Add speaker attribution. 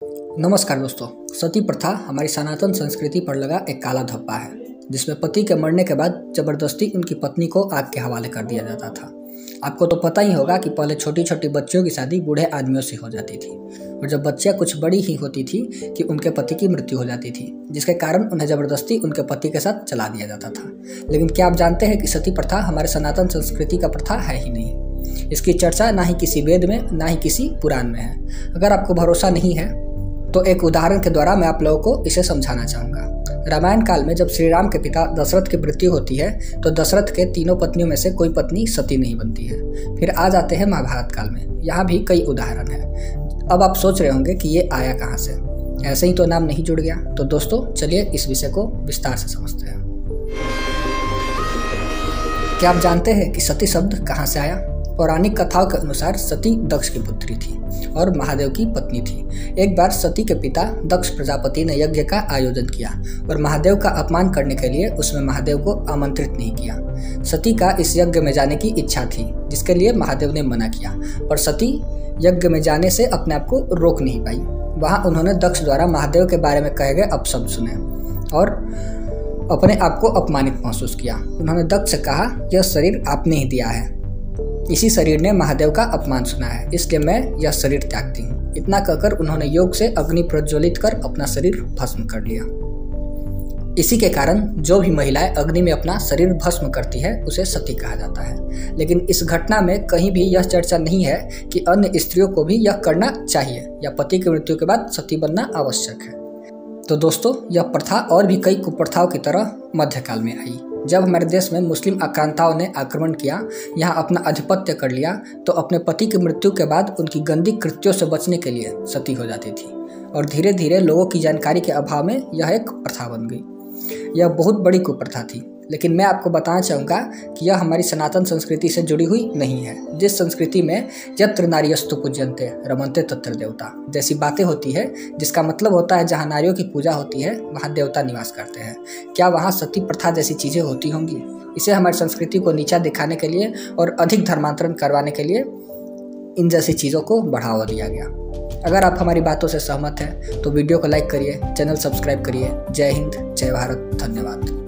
Speaker 1: नमस्कार दोस्तों। सती प्रथा हमारी सनातन संस्कृति पर लगा एक काला धब्बा है, जिसमें पति के मरने के बाद जबरदस्ती उनकी पत्नी को आग के हवाले कर दिया जाता था। आपको तो पता ही होगा कि पहले छोटी छोटी बच्चियों की शादी बूढ़े आदमियों से हो जाती थी, और जब बच्चियां कुछ बड़ी ही होती थी कि उनके पति की मृत्यु हो जाती थी, जिसके कारण उन्हें जबरदस्ती उनके पति के साथ चला दिया जाता था। लेकिन क्या आप जानते हैं कि सती प्रथा हमारे सनातन संस्कृति का प्रथा है ही नहीं। इसकी चर्चा ना ही किसी वेद में ना ही किसी पुराण में है। अगर आपको भरोसा नहीं है तो एक उदाहरण के द्वारा मैं आप लोगों को इसे समझाना चाहूँगा। रामायण काल में जब श्री राम के पिता दशरथ की मृत्यु होती है तो दशरथ के तीनों पत्नियों में से कोई पत्नी सती नहीं बनती है। फिर आ जाते हैं महाभारत काल में, यहाँ भी कई उदाहरण हैं। अब आप सोच रहे होंगे कि ये आया कहाँ से, ऐसे ही तो नाम नहीं जुड़ गया। तो दोस्तों चलिए इस विषय को विस्तार से समझते हैं। क्या आप जानते हैं कि सती शब्द कहाँ से आया? पौराणिक कथाओं के अनुसार सती दक्ष की पुत्री थी और महादेव की पत्नी थी। एक बार सती के पिता दक्ष प्रजापति ने यज्ञ का आयोजन किया और महादेव का अपमान करने के लिए उसमें महादेव को आमंत्रित नहीं किया। सती का इस यज्ञ में जाने की इच्छा थी, जिसके लिए महादेव ने मना किया, पर सती यज्ञ में जाने से अपने आप को रोक नहीं पाई। वहाँ उन्होंने दक्ष द्वारा महादेव के बारे में कहे गए अपशब्द सुने और अपने आप को अपमानित महसूस किया। उन्होंने दक्ष से कहा, यह शरीर आपने ही दिया है, इसी शरीर ने महादेव का अपमान सुना है, इसलिए मैं यह शरीर त्यागती हूँ। इतना कहकर उन्होंने योग से अग्नि प्रज्वलित कर अपना शरीर भस्म कर लिया। इसी के कारण जो भी महिलाएं अग्नि में अपना शरीर भस्म करती है उसे सती कहा जाता है। लेकिन इस घटना में कहीं भी यह चर्चा नहीं है कि अन्य स्त्रियों को भी यह करना चाहिए या पति की मृत्यु के बाद सती बनना आवश्यक है। तो दोस्तों यह प्रथा और भी कई कुप्रथाओं की तरह मध्यकाल में आई। जब हमारे देश में मुस्लिम आक्रांताओं ने आक्रमण किया, यहाँ अपना आधिपत्य कर लिया, तो अपने पति की मृत्यु के बाद उनकी गंदी कृत्यों से बचने के लिए सती हो जाती थी और धीरे धीरे लोगों की जानकारी के अभाव में यह एक प्रथा बन गई। यह बहुत बड़ी कुप्रथा थी, लेकिन मैं आपको बताना चाहूँगा कि यह हमारी सनातन संस्कृति से जुड़ी हुई नहीं है। जिस संस्कृति में यत्र नार्यस्तु पूज्यन्ते रमन्ते तत्र देवता जैसी बातें होती है, जिसका मतलब होता है जहाँ नारियों की पूजा होती है वहाँ देवता निवास करते हैं, क्या वहाँ सती प्रथा जैसी चीज़ें होती होंगी? इसे हमारी संस्कृति को नीचा दिखाने के लिए और अधिक धर्मांतरण करवाने के लिए इन जैसी चीज़ों को बढ़ावा दिया गया। अगर आप हमारी बातों से सहमत हैं तो वीडियो को लाइक करिए, चैनल सब्सक्राइब करिए। जय हिंद, जय भारत, धन्यवाद।